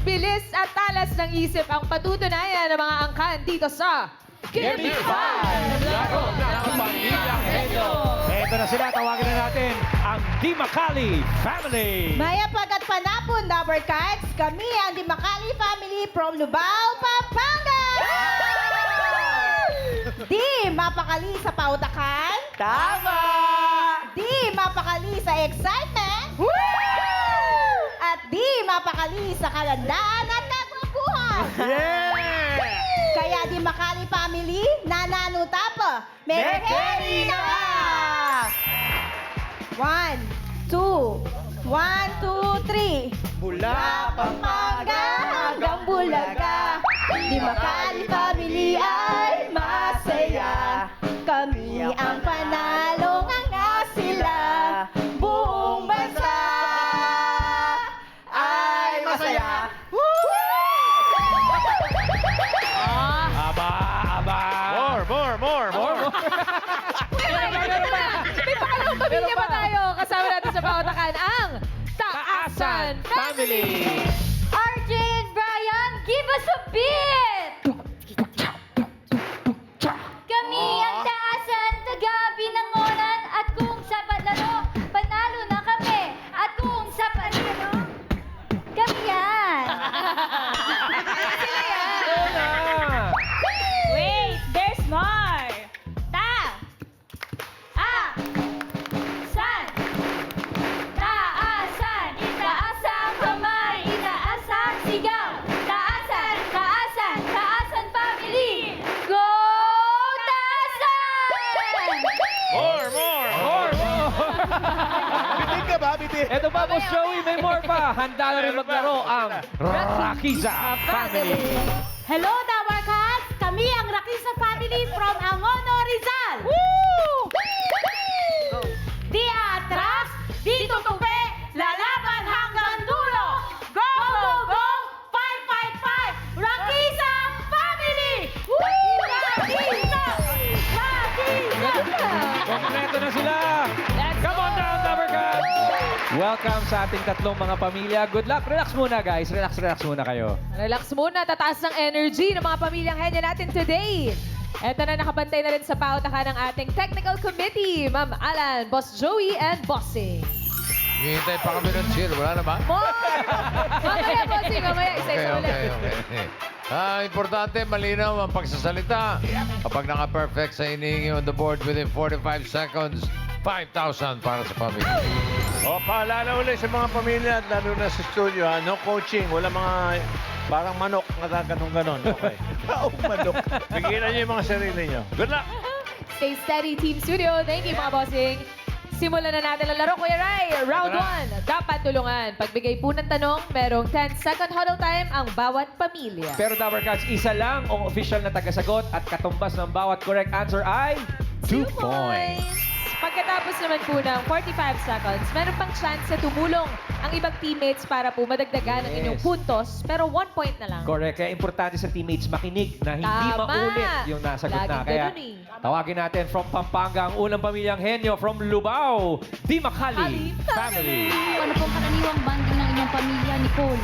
bilis at talas ng isip ang patutunayan ng mga angkan dito sa Give Me Five! Laro ng Pamilyang Henyo. Ito na sila, tawagin na natin ang Di Makali Family. Mayapag at panapon, Dabber Cats. Kami ang Di Makali family from Lubao, Pampanga! Di mapakali sa pautakan. Tama! Di mapakali sa excitement. At di mapakali sa kalandaan at kagwapuhan. Yeah! Kaya Di Makali family, nananutap. Mekeri na! 1, 2, 1, 2, 3. Mula Pampanga hanggang Bulaga, Di Makali family ay masaya. Kami ang panalo nga sila. Buong bansa ay masaya. Aba, aba. More. May pangalawang pamilya pa tayo. Kasama natin sa pautakan ang Taasan Family! RJ and Brian, give us a beat! Kami ang taasan, taga Binangonan, at kung sa palaro, panalo na kami. At kung sa palaro, kami yan. Sila yan! Una. Wait, there's more. San. Taasan. Itaas ang kamay. Itaas ang sigaw. Taasan. Taasan family. Go Taasan! More. Bitin ka ba? Bitin. Ito pa, Boss Joey, may more pa. Handa na rin maglaro ang Rakiza Family. Hello, Dabber Cats! Kami ang Rakisa family from Angono, Rizal! Di atras, di tutupi, lalaban hanggang dulo! Go, go, go! 555! Rakisa family! Rakisa! Kompleto na sila. Come on down, Dabber Cats. Welcome sa ating tatlong mga pamilya. Good luck. Relax muna, guys. Relax muna kayo. Relax muna, tataas ng energy ng mga pamilyang henyo natin today. Eto na, nakabantay na rin sa pautakan ng ating technical committee, Ma'am Alan, Boss Joey, and Bossing. Hihintay pa kami ng chill. Wala na ba? More! Mamaya, Bossing, mamaya. Isa-isa ulit. Okay. Importante, malinaw ang pagsasalita. Kapag naka-perfect sa hinihingi on the board within 45 seconds, 5,000 para sa pamilya. O, paalala ulit sa mga pamilya at lalo na sa studio, ha? No coaching. Wala mga parang manok na ganon-ganon. Okay. Manok. Pigilan niyo yung mga sarili niyo. Good luck! Stay steady, Team Studio. Thank you, mga Bossing. Simulan na natin ang laro, Kuya Rai. Round 1, dapat tulungan. Pagbigay po ng tanong, merong 10-second huddle time ang bawat pamilya. Pero Dabber Cats, isa lang ang official na tagasagot at katumbas ng bawat correct answer ay 2 points. Pagkatapos naman po ng 45 seconds, meron pang chance na tumulong ang ibang teammates para po madagdagan ang inyong puntos, pero 1 point na lang. Correct. Kaya importante sa teammates makinig na hindi Tama. maulit yung nasagot na. Laging Kaya ganun eh. tawagin natin from Pampanga ang unang pamilyang henyo from Lubao, Di Makali Family. Ano pong karaniwang banding ng inyong pamilya, Nicole?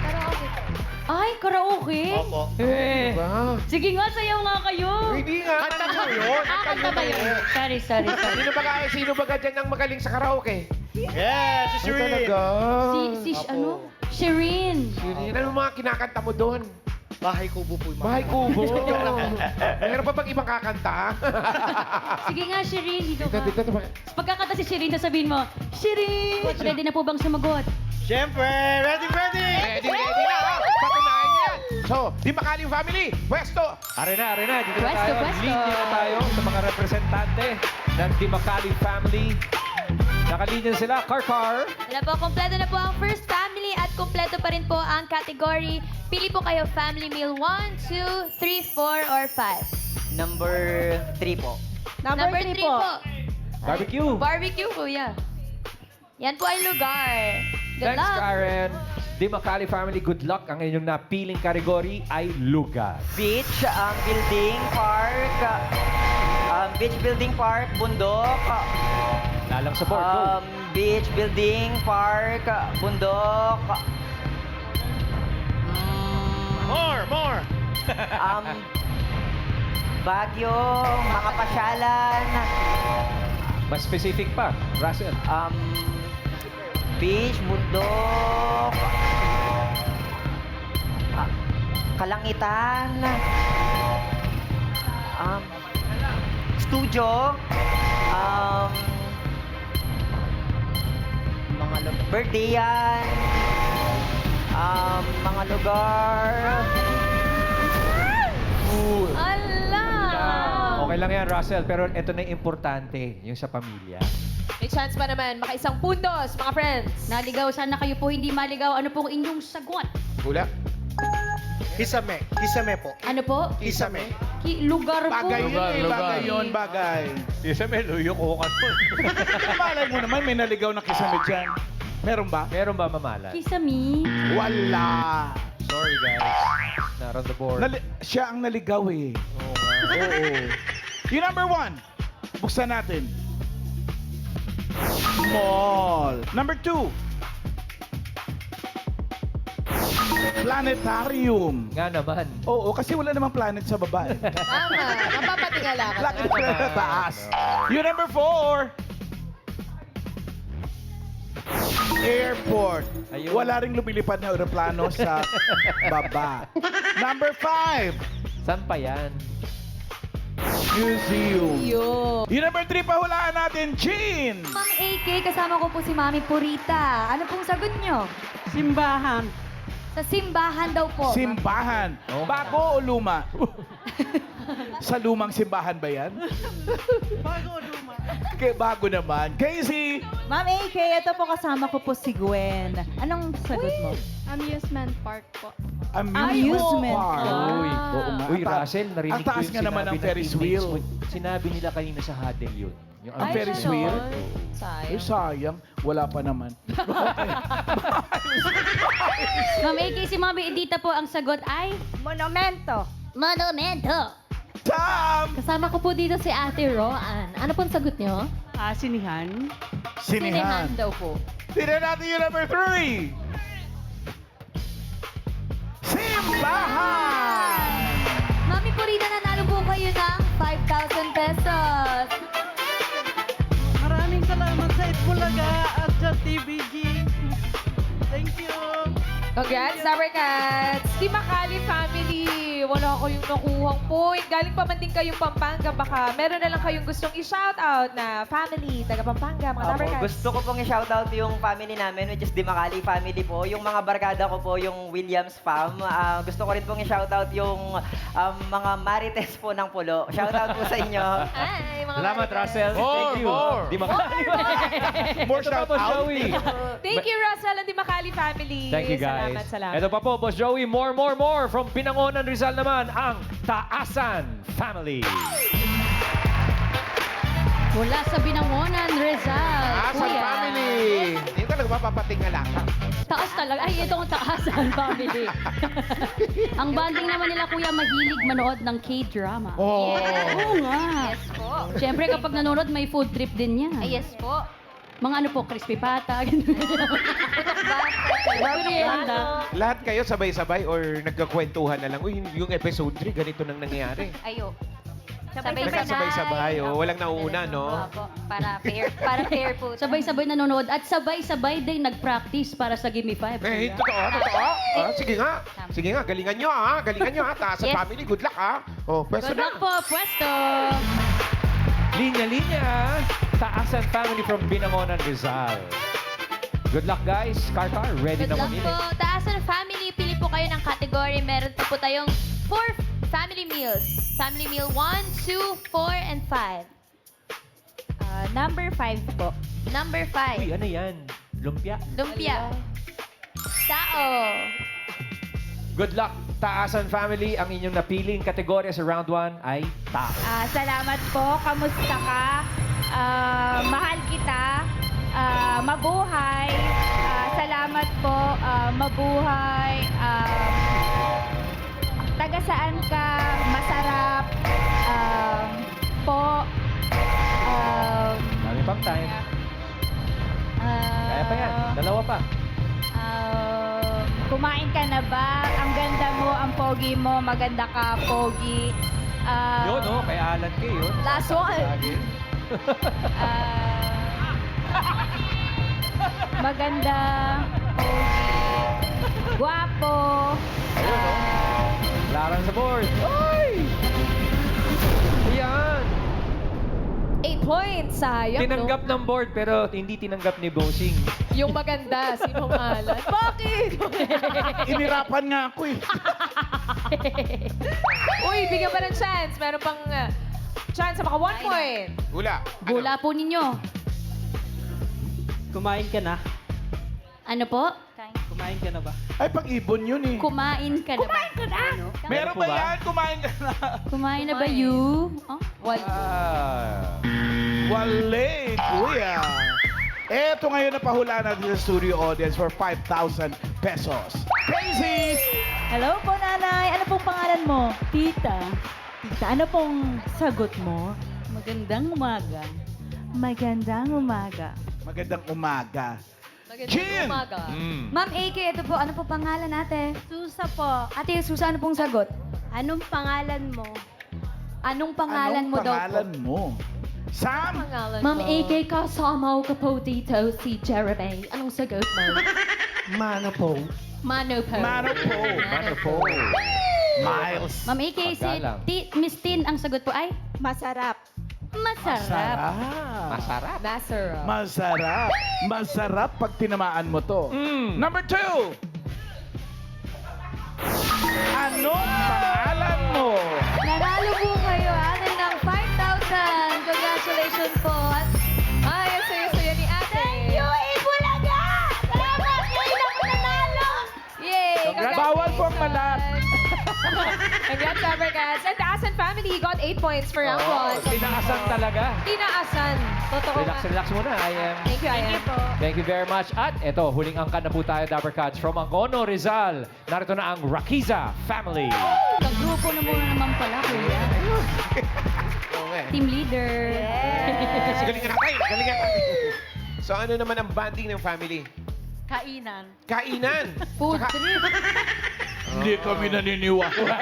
Karaoke. Ay, karaoke? Opo. Eh, Sige nga, sayaw nga kayo. hindi nga. Kanta mo yun. Kanta ba yun? Sorry. Sino ba dyan ang magaling sa karaoke? Yes, si Shereen. Si ano? Shireen. Ano mga kinakanta mo doon? Bahay kubo po yung Bahay kubo. Meron pa bang ibang kakanta? Sige nga, Shireen. Dito ka. Dito. Pagkakanta si Shireen, sasabihin mo, Shireen! Ready na po bang sumagot? Siyempre, ready! Ready na. Patunayan yan. So, Di Makali Family, pwesto. Are na. Dito na Pwesto, tayo. pwesto. Linya na tayo sa mga representante ng Di Makali Family. Nakalinya sila, Car. Wala po, kompleto na po ang first family at kompleto pa rin po ang category. Pili po kayo family meal 1, 2, 3, 4, or 5. Number 3 po. Number 3 po. Barbecue. Barbecue, kuya. Yan po ay lugar. Good Thanks, luck. Karen. Di Makali Family, good luck. Ang inyong napiling kategory ay lugar. Beach, building, park, beach building, park, bundok, Lalang sa board, go. beach building, park, bundok, Baguio, mga pasyalan, Mas specific pa, Russell. beach, bundok, kalangitan, studio, birthdayan, mga lugar. Ala! Okay lang yan, Russell. Pero ito na yung importante, yung sa pamilya. May chance pa naman. Makaisang puntos, mga friends. Naligaw, sana kayo po hindi maligaw. Ano pong inyong sagot? Hula. Hisame. Hisame po. Ano po? Hisame. Lugar po. Bagay yun eh. Lugar. Bagay yun. Bagay. Isa may luyo ko ka nun. Malay mo naman, may naligaw na kisame dyan. Meron ba? Meron ba mamalat? Kisame. Wala. Sorry, guys. Not on the board. Siya ang naligaw eh. Oo nga. Oo. Yung number 1. Buksan natin. Mall. Number 2. Planetarium. Nga naman. Oo, kasi wala namang planet sa baba eh. Tama. Mapapatingala ka. Laki na sa taas. Yung number 4. Airport. Ayun. Wala ring lumilipad na aeroplano sa baba. Number 5. Saan pa yan? Museum. Yun. Yung number 3, pahulaan natin, Jean. Ma'am AK, kasama ko po si Mami Purita. Ano pong sagot nyo? Simbahan. Sa simbahan daw po. Simbahan. Oo. Bago o luma? Sa lumang simbahan ba yan? Bago naman. Casey. Ma'am AK, ito po kasama ko po si Gwen. Anong sagot mo? Amusement park po. Amusement park. park. Uy, Ah. Uy, Russell, narinig ang taas ko yung nga naman sinabi ng ng Ferris teammates wheel. mo. Sinabi nila kanina sa huddle yun. Yung Ang Ay, Ferris ganon. wheel? Sayang. Sayang. Wala pa naman. Ma'am AK, si Mami Edita po ang sagot ay Monumento. Monumento. Sam! Kasama ko po dito si Ate Roan. Ano pong sagot nyo? Sinihan. Sinihan. daw po. Tignan natin yung number 3. Simbahan! Mami Purita, nanalo po kayo ng 5,000 pesos. Maraming salamat sa Itbulaga at sa TVG. Thank you. Congrats, Number Cats! Team Makali family! Wala kayong nakuhang point. Galing pa man din kayong Pampanga. Baka meron na lang kayong gustong i-shoutout na family, taga Pampanga, mga Number Opo, Cats. gusto ko pong i-shoutout yung family namin, which is Di Makali family po. Yung mga barkada ko po, yung Williams fam. Gusto ko rin pong i-shoutout yung mga Marites po ng Pulo. Shoutout po sa inyo. Hi, mga Salamat, Marites. Russell. Thank you. More. Di makakali. More Ito pa po, shout-out. Joey. Thank you, Russell and Di Makali family. Thank you, guys. Salamat. Ito pa po, Boss Joey. More. From Pinangonan, Rizal naman, ang Taasan Family. Mula sa Binangonan, Rizal. Kuya. Hindi talaga mapapatingala ka. Taas talaga. Ay, itong Taasan family. Ang banding naman nila, Kuya, mahilig manood ng K-drama. Oh. Oo nga. Yes po. Siyempre, kapag nanonood, may food trip din yan. Ay, yes po. Mga ano po, crispy pata, ganun. Merienda. Lahat kayo sabay-sabay or nagkakwentuhan na lang, uy, yung episode 3, ganito nang nangyayari. Ayo. Nagkasabay-sabay, oh. Walang nauuna, no? Opo. Para fair po. Sabay-sabay nanonood at sabay-sabay din nag-practice para sa Gimme 5. Eh, totoo. Sige nga. Sige nga, galingan nyo, ha? Galingan nyo, ha? Taasan Yes. family, good luck, ha? Oh, pwesto Good na. luck po, pwesto! Linya-linya. Taasan Family from Binangonan, Rizal. Good luck, guys. Karkar, ready Good na luck mamili. po. Taasan family, pili po kayo ng category. Meron pa po tayong 4 family meals. Family meal 1, 2, 4, and 5. Number 5 po. Number Uy, 5. ano yan? Lumpia. Lumpia. Tao. Good luck, Taasan Family. Ang inyong napiling kategorya sa round 1 ay tao. Salamat po. Kamusta ka? Mahal kita. Mabuhay. Salamat po. Mabuhay. Taga saan ka? Masarap. Po. Dami pang time. Kaya pa yan. Dalawa pa. Kumain ka na ba? Ang ganda mo, ang ang pogi mo, maganda ka, pogi. Yun, oh, kay Alan Kay, yun. Last one. Lagi. Maganda, pogi, guwapo. Laran sa board. Ay! Ayan. 8 points. Sayang, Tinanggap ng board pero hindi tinanggap ni Bossing. Yung maganda, sinong Alan? Bakit? Inirapan nga ako eh. Uy, bigyan pa ng chance. Meron pang chance sa maka 1 point. Hula. Bula po ninyo. Kumain ka na? Ano po? Kumain ka na ba? Ay, pag-ibon yun eh. Kumain ka na ba? Kumain ka na? Meron po ba ba? yan? Kumain ka na. Kumain na ba you? Oh? Ah. Wale, kuya. Eto ngayon na pahula natin sa studio audience for 5,000 pesos. Crazy! Hello po, nanay. Ano pong pangalan mo? Tita. Tita, ano pong sagot mo? Magandang umaga. Magandang umaga. Magandang umaga. Magandang Jin! umaga. Ma'am AK, ito po. Ano po pangalan ate? Susa po. Ate Susa, ano pong sagot? Anong pangalan mo? Anong pangalan Anong mo daw pangalan po? mo? Sam! Pangalan Ma'am mo. AK, kasama ko po dito si Jeremy. Anong sagot mo? Mano po. Mano po. Mano po. Mano po. Miles. Ma'am AK, si Paggalang. Miss Tin, ang sagot po ay? Masarap. Masarap. Masarap. Nasser. Masarap. Masarap pag tinamaan mo to. Mm. Number 2. Anong pangalan mo? Nanalo po kayo ate ng 5,000. Congratulations po. Ay, ang saya-saya ni ate. Thank you, Ibulaga! Salamat! Ngayon ako nanalo! Yay! Congrats. Bawal pong malat. Congrats, Sabercats. And the Asan family got 8 points for round Oh, 1. tinaasan talaga. Tinaasan. Totoo Relax, nga. relax muna. I am. Thank you, Ayan. Thank you very much. At eto, huling angkan na po tayo, Dabber Cats. From Angono, Rizal. Narito na ang Rakiza family. Kagrupo na muna naman pala, kuya. Oo nga. Team leader. Galingan natin. Galingan natin. So ano naman ang banding ng family? Kainan. Kainan. Food trip. Hindi kami naniniwala.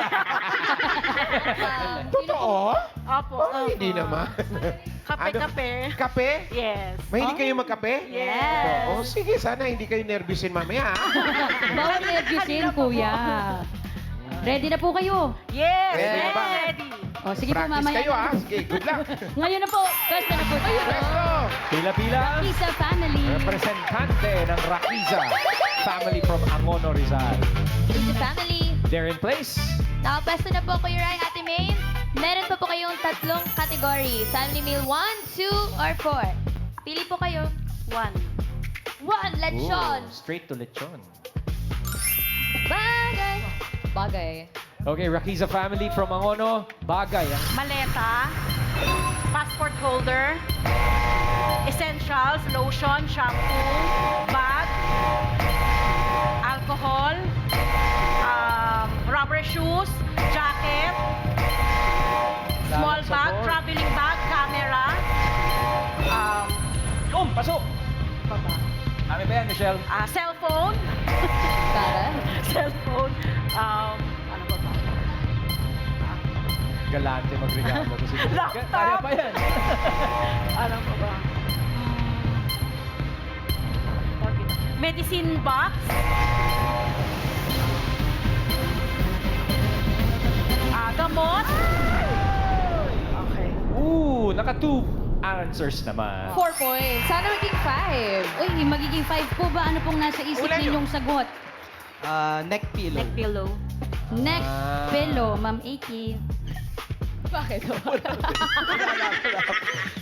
Totoo? Opo. Hindi naman. Kape-kape. Kape? Yes. Mahilig kayo magkape? Yes. Oo, sige. Sana hindi kayo nervyusin mamaya. Bawal nervyusin, kuya. Ready na po kayo? Yes. Ready na ba? Ready. O, sige po, Practice mamaya. kayo ha. Sige, good luck. Ngayon na po. Pwesta na po tayo. Presto! Pila-pila. Isa family. Representante ng Rakiza family from Angono, Rizal. Isa family. They're in place. Nakapwesto na po Kuya Rai, Ate Main. Meron pa po kayong 3 category. Family meal 1, 2, or 4. Pili po kayo. 1. 1, lechon. Ooh, straight to lechon. Bagay. Bagay. Okay, Rakiza family from Angono. Bagay. Maleta. Passport holder. Essentials, lotion, shampoo, bag, alcohol, rubber shoes, jacket, small Lahat sa bag, board. traveling bag, camera, Pasok! Ano ba yan, Michelle? cellphone, Tara. cellphone, ano ba ba? Galante magregalo. Kasi Laptop! Kaya pa yan. Ano ba ba? Medicine box. Gamot. Okay. Ooh, naka 2 answers naman. 4 points. Sana maging 5. Uy, magiging 5 po ba? Ano pong nasa isip Ulan yun. ninyong sagot? Neck pillow. Neck pillow. Neck Ah. pillow, Ma'am Aki. Bakit?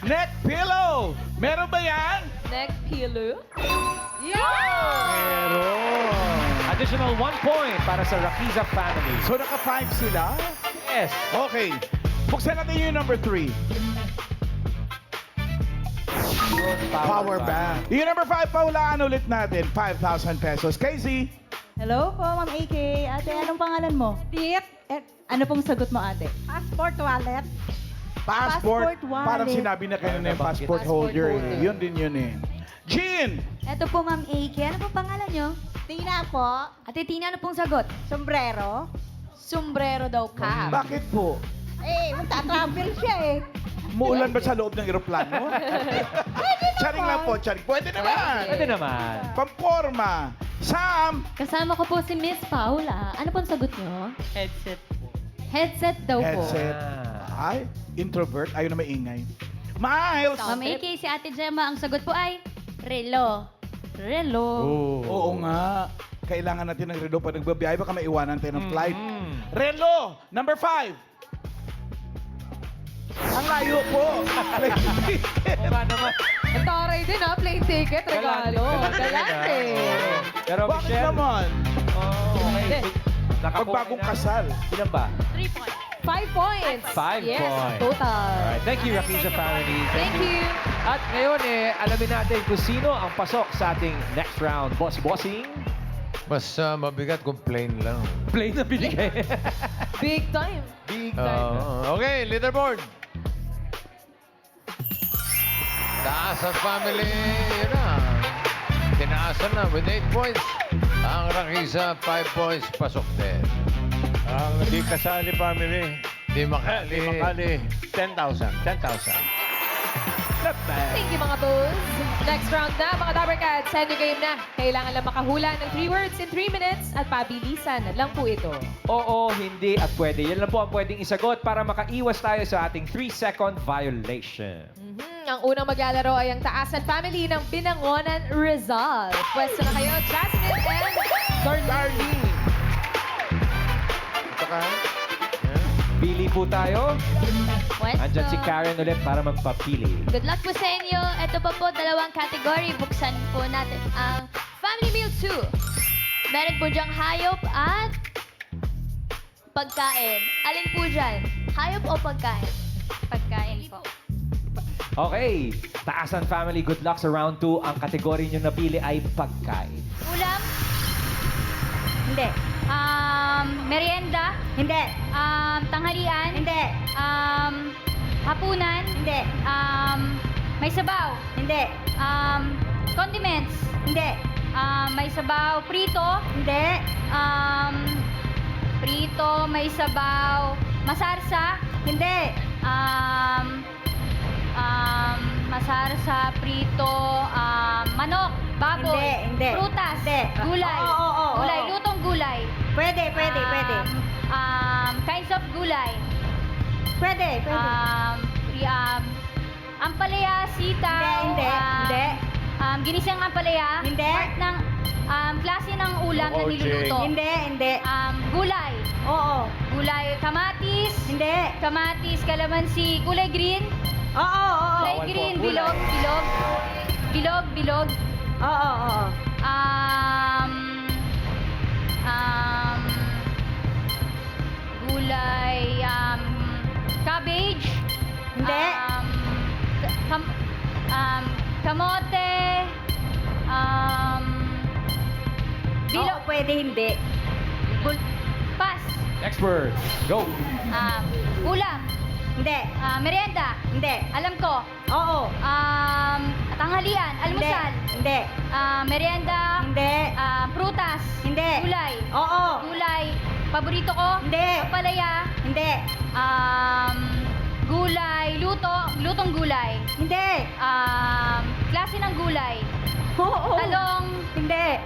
Neck pillow! Meron ba yan? Neck pillow? Yeah! Meron. Additional 1 point para sa Rakiza family. So naka-5 sila? Yes. Okay. Buksan natin yung number 3. Power bank. Yung number 5, paulaan ulit natin. 5,000 pesos. Casey. Hello po, Ma'am AK. Ate, anong pangalan mo? Tip. Ano pong sagot mo, ate? Passport wallet. Passport. Passport wallet. Parang sinabi na kayo na yung passport Passport holder. holder. Yun din yun eh. Jean. Ito po, Ma'am AK. Ano pong pangalan nyo? Tina po. Ate Tina, ano pong sagot? Sombrero. sombrero daw cap. Bakit po? Eh, magta-travel siya eh. Muulan ba sa loob ng eroplano? Charing lang po, charing. Pwede naman. Pwede naman. Pamporma. Sam! Kasama ko po si Miss Paula. Ano pong sagot nyo? Headset. Headset daw po. Headset. Ay, introvert. Ayaw na maingay. Miles! Ma'am AK, si Ate Gemma, ang sagot po ay relo. Relo. Oo nga. Kailangan natin ng relo pag nagbabiyahe. Baka maiwanan tayo ng flight. Relo! Number 5. Ang layo po. Oo nga naman. Ang taray din ha, plane ticket, regalo. Galante. Pero Bakit Michelle, naman? okay. Pagbagong kasal. Ilan ba? 3 points. 5 points. 5 yes, points. total. Alright, thank you, Rakisha family. Thank you. At ngayon, alamin natin kung sino ang pasok sa ating next round. Bossing. Mas mabigat kung plain lang. Play na binigay. Big time. Big time. Okay, leaderboard. Taasan family, yun na. Tinaasan na with 8 points. Ang Rakisa, 5 points, pasok din. Ang di kasali family. Di Di makali. makali. 10,000. 10,000. Thank you mga tools. Next round na mga Dabber Cats. Send your game na. Kailangan lang makahula ng 3 words in 3 minutes at pabilisan lang po ito. Oo, hindi at pwede. Yan lang po ang pwedeng isagot para makaiwas tayo sa ating 3-second violation. Ang unang maglalaro ay ang Taasan family ng Binangonan Rizal. Pwesto na kayo, Jasmine and Darlene. Ito ka. Pili po tayo. Pwesto. Andyan si Karen ulit para magpapili. Good luck po sa inyo. Ito pa po, dalawang category. Buksan po natin ang Family Meal 2. Meron po diyang hayop at pagkain. Alin po dyan? Hayop o pagkain? Pagkain po. Okay, Taasan family, good luck sa round 2. Ang kategory nyo napili ay pagkain. Ulam? Hindi. Merienda? Hindi. Tanghalian? Hindi. Hapunan? Hindi. May sabaw? Hindi. Condiments? Hindi. May sabaw? Prito? Hindi. Prito, may sabaw. Masarsa? Hindi. Masarsa, prito, manok, baboy, Hindi. prutas, Hindi. gulay, Oo. gulay, lutong gulay. Pwede. Kinds of gulay. Pwede. Ampalaya, sitaw. Hindi. Ginisang ampalaya. Hindi. Part ng klase ng ulam na niluluto. Hindi. Gulay. Oo. Gulay, kamatis. Hindi. Kamatis, kalamansi, kulay green. Oo. Kulay Bawal po green, ang gulay. bilog. Oo. Gulay, cabbage. Hindi. Kamote. Oo, pwede hindi. Pass. Next word, go. Ulam. Hindi. Merienda. Hindi. Alam ko. Oo. Tanghalian. Almusal. Hindi. Merienda. Hindi. Prutas. Hindi. Gulay. Oo. Gulay. Paborito ko. Hindi. Palaya. Hindi. Gulay. Lutong gulay. Hindi. Klase ng gulay. Oo. Talong. Hindi.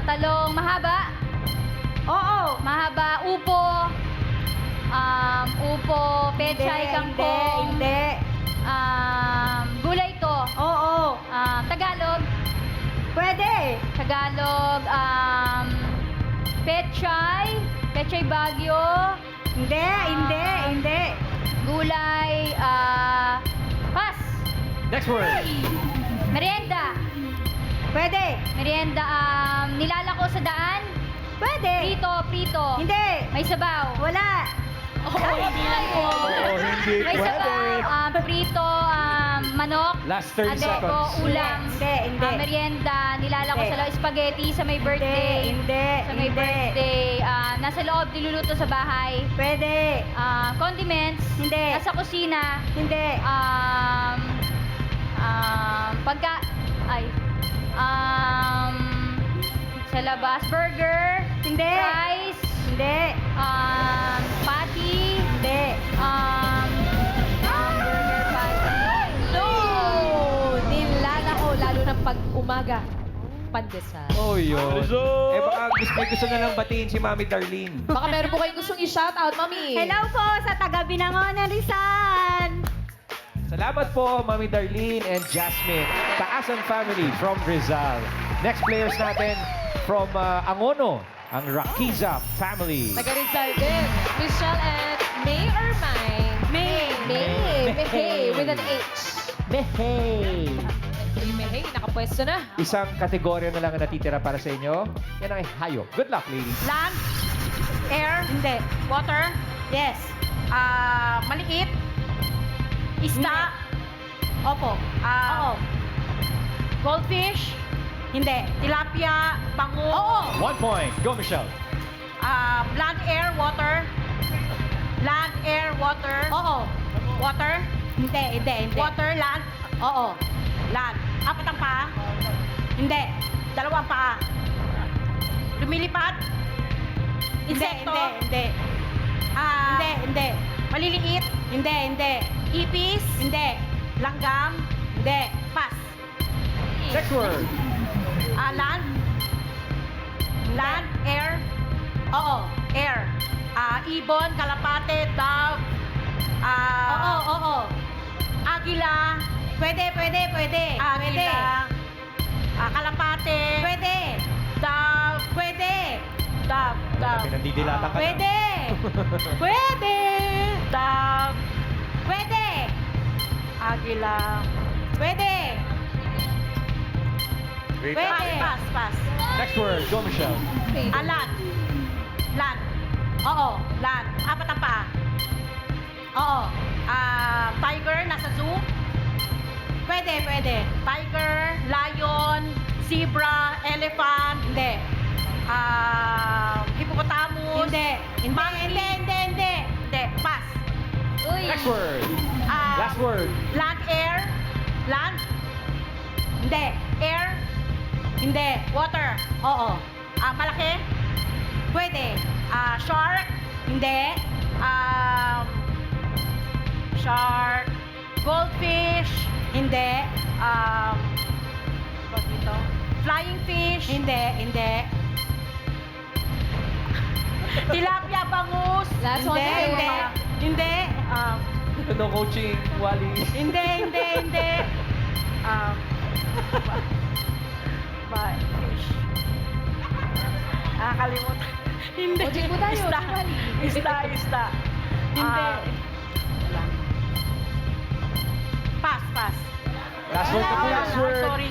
Talong mahaba. Oo. Mahaba. Upo. Upo. Pechay. Kangkong. Hindi. Gulay to. Oo. Tagalog. Pwede. Tagalog. Pechay. Pechay Baguio. Hindi. Gulay. Pass. Next word. Merienda. Pwede. Merienda. Nilalako sa daan. Pwede. Prito. Hindi. May sabaw. Wala. Hindi lang po. hindi May pwede. sabaw. Prito. Manok. Last 30 Adobo, seconds. ulam. Hindi. Merienda. Nilalako Hindi. sa loob. Spaghetti sa may birthday. Hindi. Sa may birthday. Nasa loob, niluluto sa bahay. Pwede. Condiments. Hindi. Nasa kusina. Hindi. Sa labas. Burger. Hindi. Fries. Hindi. pag umaga, pandesal. Oh, yun. Rizal! Eh, baka gusto na lang batiin si Mami Darlene. Baka meron po kayong gustong i-shoutout, Mami. Hello po sa taga Binangonan, Rizal. Salamat po, Mami Darlene and Jasmine. Taasan family from Rizal. Next players natin from Angono, ang Rakiza family. Taga Rizal din. Michelle and May or May? May. May. With an H. Behave! May, nakapwesto na. Isang kategorya na lang ang natitira para sa inyo. Yan ang hayop. Good luck, ladies. Land, air, hindi. Water, yes. Maliit, isda, opo. Oo. Goldfish, hindi. Tilapia, bango. Oo. 1 point. Go, Michelle. Land, air, water. Land, air, water. Oo. Water? Hindi. Water, land. Oo. Land. Apat ang paa? Hindi. Dalawang paa. Lumilipad? Insekto? Hindi. Hindi. Maliliit? Hindi. Ipis? Hindi. Langgam? Hindi. Pass. Next word. Land? Land? Air? Oo. Air. Ibon, kalapate, dove. Oo. Agila. Pwede. Agila. Kalapate. Pwede. Dove. Pwede. Dove. Pinandidilata ka na. Pwede. Dove. Pwede. Agila. Pwede. Pass. Next word. Go, Michelle. Land. Oo, land. Apat ang paa. Oo. Tiger, nasa zoo. Pwede. Tiger, lion, zebra, elephant. Hindi. Hippopotamus. Hindi. Pass. Next word. Last word. Land, air. Land. Hindi. Air. Hindi. Water. Oo. Malaki. Pwede. Shark. Hindi. Shark. Goldfish. Hindi. What dito? Flying fish. Hindi. Tilapia, bangus. Last one na kayo. Hindi. No coaching, Wally. Hindi. Fish. Kalimutan. Hindi. Coaching po tayo. Isda. Hindi. Pass. Last word. Last word. Sorry.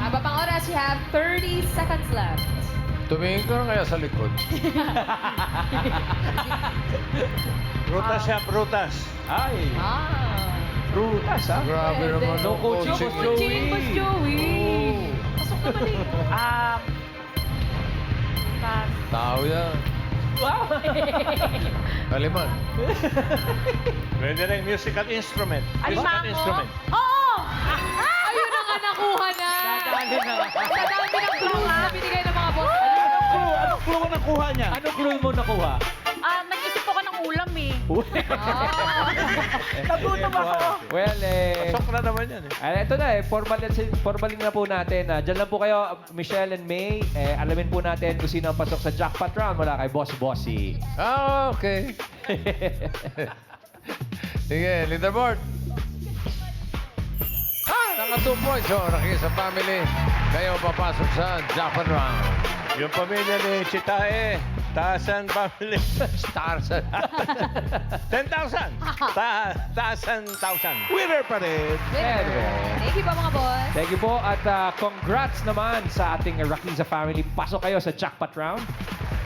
Haba pang oras, you have 30 seconds left. Tumingin ka na kaya sa likod. Prutas. Ay, prutas, ha? Grabe naman. No coaching, Boss Joey. Pasok naman eh. Pass. Tao yan. Wow! Kaliman. Pwede rin musical instrument. Alimango. Oo! Ayun na nga, nakuha na. Nadali na. Sa dami ng clue na binigay ng mga boss. Anong clue ang nakuha niya? Anong clue mo nakuha? Nag-isip ako ng ulam eh. Nagutom ako. Well, Pasok na naman yan ito na formalin na po natin. Diyan lang po kayo, Michelle and May. Alamin po natin kung sino ang pasok sa jackpot round mula kay Boss Bossy. Okay. Sige, leaderboard. Naka 2 points. Rakiza family. Kayo papasok sa jackpot round. Yung pamilya ni Chitae, Taasan family. Stars. 10,000. Taasan 1,000. Winner pa rin. Thank you po mga boss. Thank you po at congrats naman sa ating Rakiza family. Pasok kayo sa jackpot round.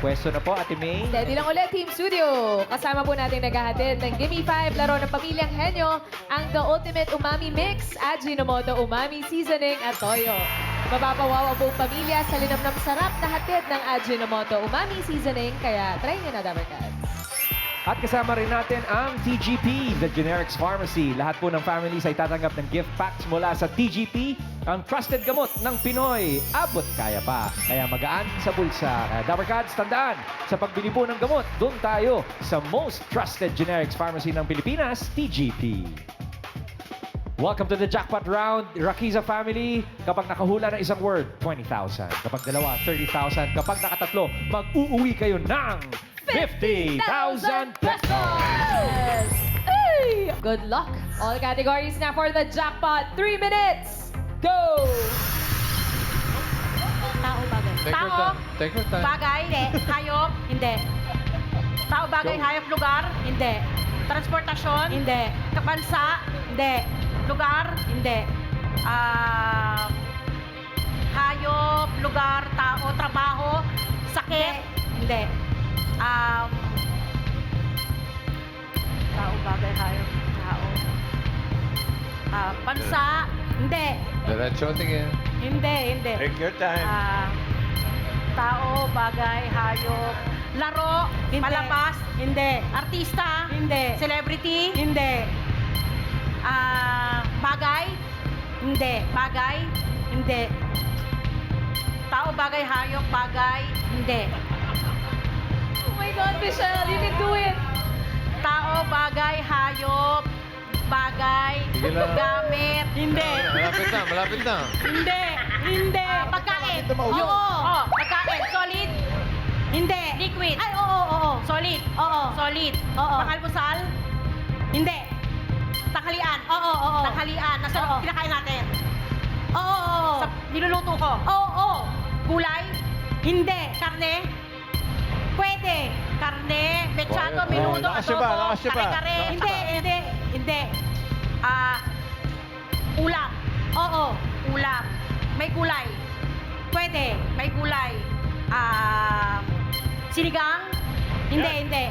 Pwesto na po, Ate May. Steady lang ulit, Team Studio. Kasama po natin naghahatid ng Gimme 5, laro ng Pamilyang Henyo, ang The Ultimate Umami Mix, Ajinomoto Umami Seasoning at Toyo. Mapapawaw ang buong pamilya sa linamnam sarap na hatid ng Ajinomoto Umami Seasoning, kaya try nyo na, Dabarkads. At kasama rin natin ang TGP, the Generics Pharmacy. Lahat po ng families ay tatanggap ng gift packs mula sa TGP, ang trusted gamot ng Pinoy. Abot kaya pa. Kaya magaan sa bulsa. Dabarkads, tandaan, sa pagbili po ng gamot, doon tayo sa most trusted Generics Pharmacy ng Pilipinas, TGP. Welcome to the jackpot round. Rakiza family, kapag nakahula ng isang word, 20,000. Kapag dalawa, 30,000. Kapag nakatatlo, mag-uuwi kayo ng 50,000 pesos! Ay! Good luck. All categories na for the jackpot. 3 minutes. Go! Tao, bagay. Take your time. Take your time. Bagay, hindi. Hayop, hindi. Tao, bagay, hayop, lugar, hindi. Transportasyon, hindi. Bansa, hindi. Lugar, hindi. Hayop, lugar, tao, trabaho, sakit, hindi. Tao, bagay, hayop, tao. Bansa, hindi. Diretso, tingin. Hindi. Take your time. Tao, bagay, hayop. Laro, palabas, hindi. Artista, hindi. Celebrity, hindi. Bagay, hindi. Bagay, hindi. Tao, bagay, hayop, bagay, hindi. Oh my God, Michelle, you can do it. Tao, bagay, hayop, bagay, Sige lang. gamit, hindi. Malapit na. Hindi. Pagkain. Oo. Pagkain. Solid. Hindi. Liquid. Ay, oo. Solid. Oo. Solid. Oo. Pangalmusal. Hindi. Tanghalian. Oo. Tanghalian. Nasa kinakain natin. Oo. Sa niluluto ko. Oo. Gulay. Hindi. Karne. Pwede. Karne. Mechado, Oh, minuto, lakas siya ba? adobo, Lakas siya ba? kare-kare. Lakas Hindi. Ulam. Oo. Ulam. May gulay. Pwede. May gulay. Sinigang? Hindi.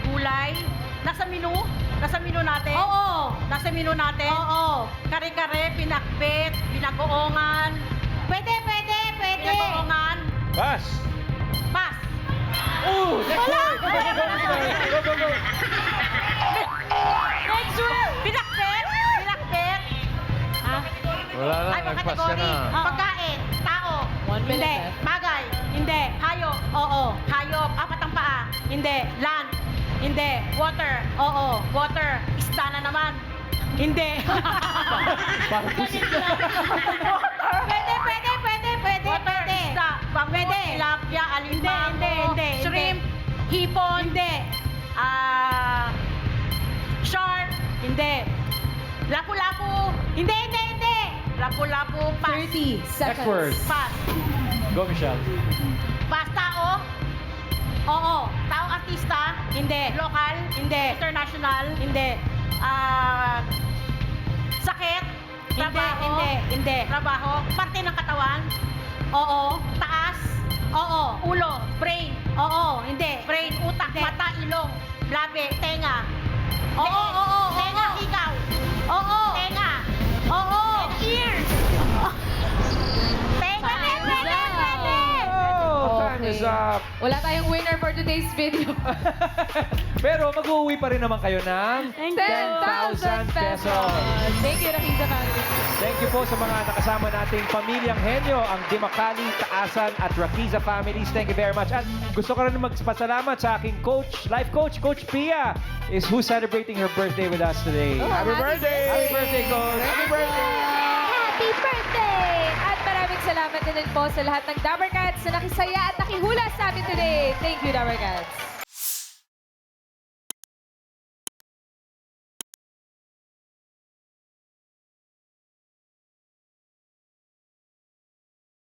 Gulay. Nasa menu? Nasa menu natin? Oo. Nasa menu natin? Oo. Kare-kare, pinakbit, binagoongan. Pwede. Binagoongan. Pass. Pass. Ooh, next word! Go! Next word. Pinakbit. Ha? Wala na, Ay, mga nagpas ka kategory. na. Pagkain. Tao. 1 minute Hindi. left. Bagay. Hindi. Hayop. Oo. Hayop. Apat ang paa. Hindi. Land. Hindi. Water. Oo. Water. Isda na naman. Hindi. Parang pusit na. Pwede. Water. Isda. Pwede. Tilapia. Alimango. Hindi. Shrimp. Hipon. Hindi. Shark. Hindi. Lapu-lapu. Hindi. Lapu-lapu. Pass. 30 seconds. Next word. Pass. Go, Michelle. Pass. Tao? Oo. Tao artista? Hindi. Local? Hindi. International? Hindi. Sakit? Trabaho? Hindi. Trabaho? Parte ng katawan? Oo. Taas? Oo. Ulo? Brain? Oo. Hindi. Brain, utak, mata, ilong, labi, tenga. Oo. Tenga, ikaw. Oo. Tenga. Oo. Ears. Tenga. Pwede. Oh, time is up. Wala tayong winner for today's video. Pero mag-uwi pa rin naman kayo ng 10,000 pesos. Thank you, Rakiza family. Thank you po sa mga nakasama nating pamilyang henyo, ang Dimakali, Taasan at Rakiza families. Thank you very much. At gusto ko rin magpasalamat sa aking coach, life coach, Coach Pia, is who's celebrating her birthday with us today. Happy birthday! Happy birthday, Coach! Happy birthday! Happy birthday! At maraming salamat din po sa lahat ng Dabber Cats na nakisaya at nakihula sa amin today. Thank you, Dabber Cats.